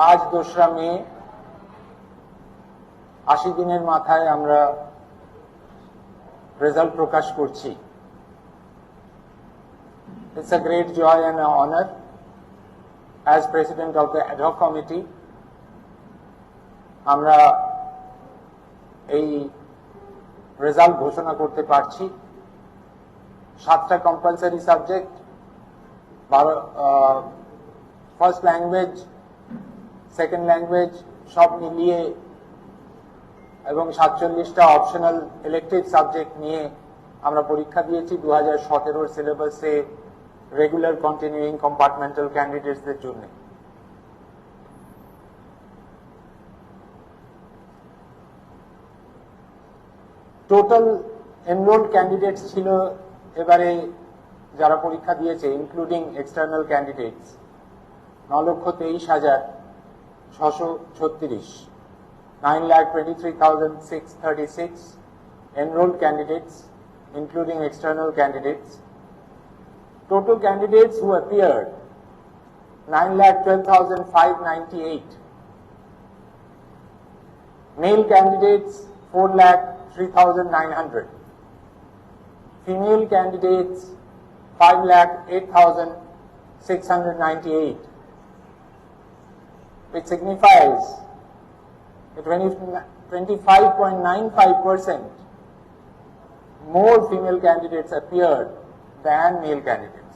আজ 2রা মে 80 দিনের মাথায় আমরা রেজাল্ট প্রকাশ করছি। It's a great joy and an honor as president of the ad hoc committee আমরা এই রেজাল্ট ঘোষণা করতে পারছি। 7টা compulsory subject, first language, second language সব মিলিয়ে এবং 47টা অপশনাল ইলেকটিভ সাবজেক্ট নিয়ে আমরা পরীক্ষা দিয়েছি 2017 সিলেবাসে রেগুলার কন্টিনিউইং কম্পার্টমেন্টাল ক্যান্ডিডেটসদের জন্য। টোটাল এনরোলড ক্যান্ডিডেটস ছিল এবারে যারা পরীক্ষা দিয়েছে including external candidates 9,23,636, 9,23,636 enrolled candidates including external candidates. Total candidates who appeared 9,12,598, male candidates 4,03,900, female candidates 5,08,698, which signifies that 25.95% more female candidates appeared than male candidates.